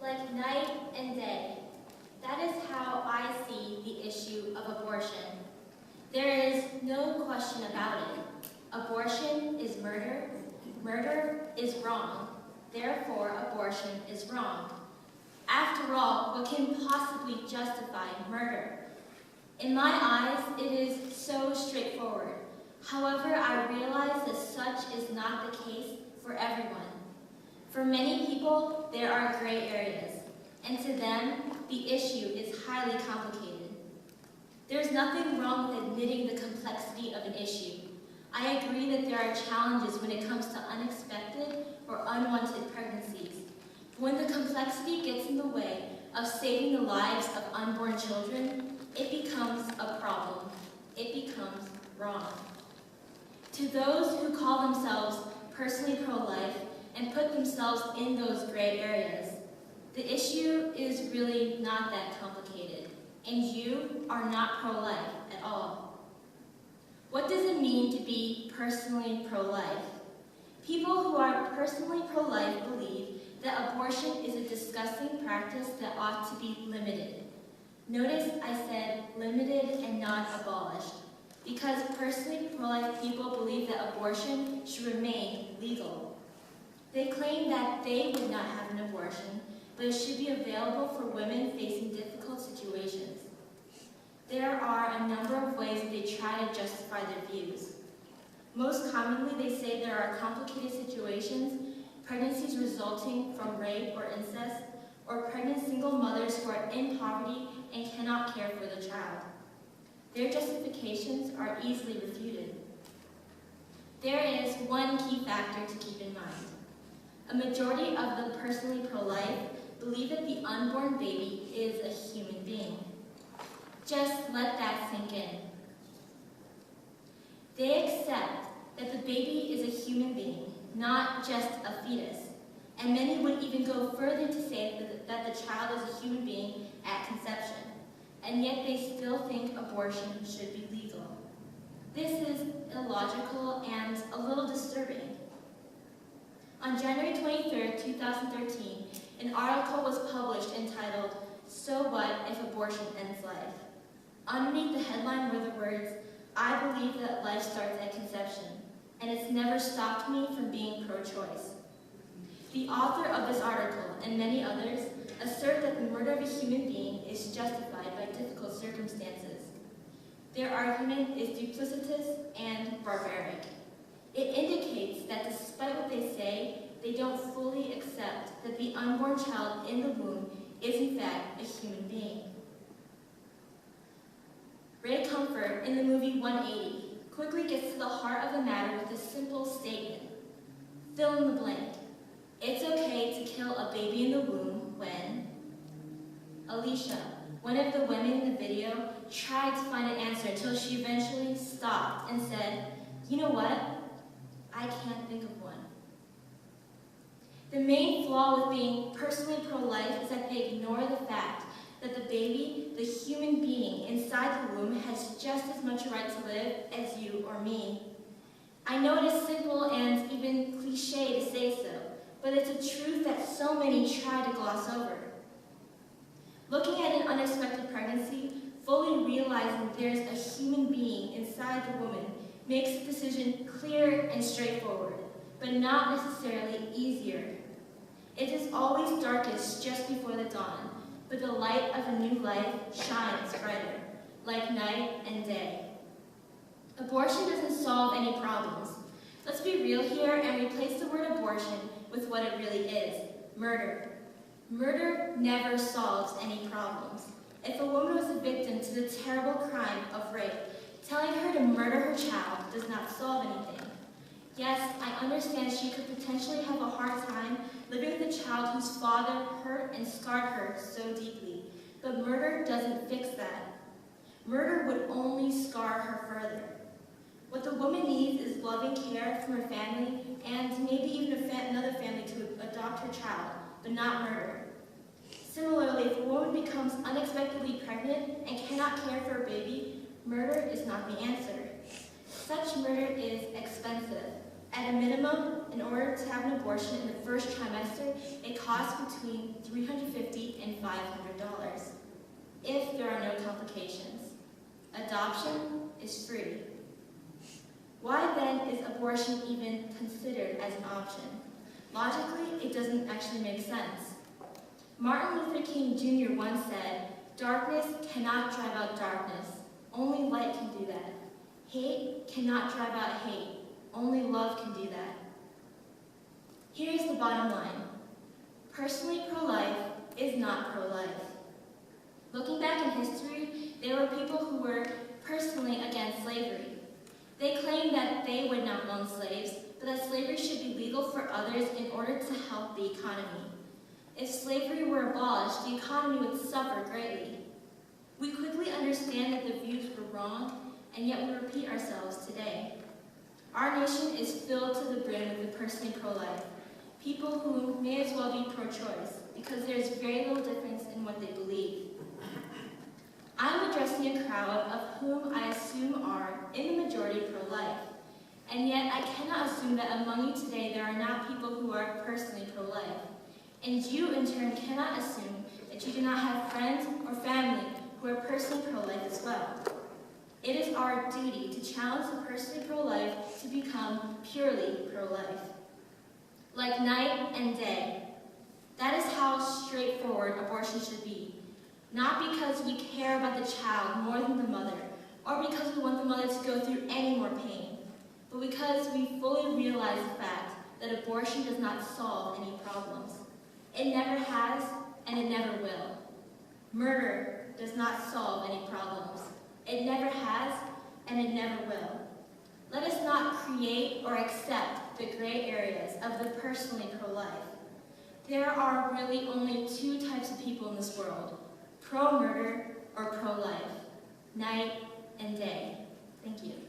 like night and day. That is how I see the issue of abortion. There is no question about it. Abortion is murder. Murder is wrong. Therefore, abortion is wrong. After all, what can possibly justify murder? In my eyes, it is so straightforward. However, I realize that such is not the case for everyone. For many people, there are gray areas, and to them, the issue is highly complicated. There's nothing wrong with admitting the complexity of an issue. I agree that there are challenges when it comes to unexpected or unwanted pregnancies. But when the complexity gets in the way of saving the lives of unborn children, it becomes a problem. It becomes wrong. To those who call themselves personally pro-life and put themselves in those gray areas, the issue is really not that complicated, and you are not pro-life at all. What does it mean to be personally pro-life? People who are personally pro-life believe that abortion is a disgusting practice that ought to be limited. Notice I said limited and not abolished, because personally pro-life people believe that abortion should remain legal. They claim that they would not have an abortion, but it should be available for women facing difficult situations. There are a number of ways that they try to justify their views. Most commonly, they say there are complicated situations, pregnancies resulting from rape or incest, or pregnant single mothers who are in poverty and cannot care for the child. Their justifications are easily refuted. There is one key factor to keep in mind. A majority of the personally pro-life believe that the unborn baby is a human being. Just let that sink in. They accept that the baby is a human being, not just a fetus, and many would even go further to say that the child is a human being at conception, and yet they still think abortion should be legal. This is illogical and a little disturbing. On January 23, 2013, an article was published entitled, "So What If Abortion Ends Life?" Underneath the headline were the words, "I believe that life starts at conception, and it's never stopped me from being pro-choice." The author of this article, and many others, assert that the murder of a human being is justified by difficult circumstances. Their argument is duplicitous and barbaric. It indicates that despite what they say, they don't fully accept that the unborn child in the womb is in fact a human being. Ray Comfort, in the movie 180, quickly gets to the heart of the matter with a simple statement. Fill in the blank. It's okay to kill a baby in the womb when Alicia, one of the women in the video, tried to find an answer until she eventually stopped and said, "You know what? I can't think of one." The main flaw with being personally pro-life is that they ignore the fact that the baby, the human being inside the womb, has just as much right to live as you or me. I know it is simple and even cliche to say so, but it's a truth that so many try to gloss over. Looking at an unexpected pregnancy, fully realizing there's a human being inside the woman makes the decision clear and straightforward, but not necessarily easier. It is always darkest just before the dawn, but the light of a new life shines brighter, like night and day. Abortion doesn't solve any problems. Let's be real here and replace the word abortion with what it really is, murder. Murder never solves any problems. If a woman was a victim to the terrible crime of rape, telling her to murder her child does not solve anything. Yes, I understand she could potentially have a hard time living with a child whose father hurt and scarred her so deeply, but murder doesn't fix that. Murder would only scar her further. What the woman needs is loving care from her family and maybe even another family to adopt her child, but not murder. Similarly, if a woman becomes unexpectedly pregnant and cannot care for her baby, murder is not the answer. Such murder is expensive. At a minimum, in order to have an abortion in the first trimester, it costs between $350 and $500 if there are no complications. Adoption is free. Why then is abortion even considered as an option? Logically, it doesn't actually make sense. Martin Luther King Jr. once said, "Darkness cannot drive out darkness. Only light can do that. Hate cannot drive out hate. Only love can do that." Here's the bottom line. Personally pro-life is not pro-life. Looking back in history, there were people who were personally against slavery. They claimed that they would not own slaves, but that slavery should be legal for others in order to help the economy. If slavery were abolished, the economy would suffer greatly. We quickly understand that the views were wrong, and yet we repeat ourselves today. Our nation is filled to the brim with the personally pro-life, people who may as well be pro-choice, because there's very little difference in what they believe. I'm addressing a crowd of whom I assume are, in the majority, pro-life, and yet I cannot assume that among you today there are not people who are personally pro-life, and you, in turn, cannot assume that you do not have friends or family who are personally pro-life as well. It is our duty to challenge the personally pro-life to become purely pro-life. Like night and day. That is how straightforward abortion should be. Not because we care about the child more than the mother, or because we want the mother to go through any more pain, but because we fully realize the fact that abortion does not solve any problems. It never has, and it never will. Murder does not solve any problems. It never has, and it never will. Let us not create or accept the gray areas of the personally pro-life. There are really only two types of people in this world, pro-murder or pro-life, night and day. Thank you.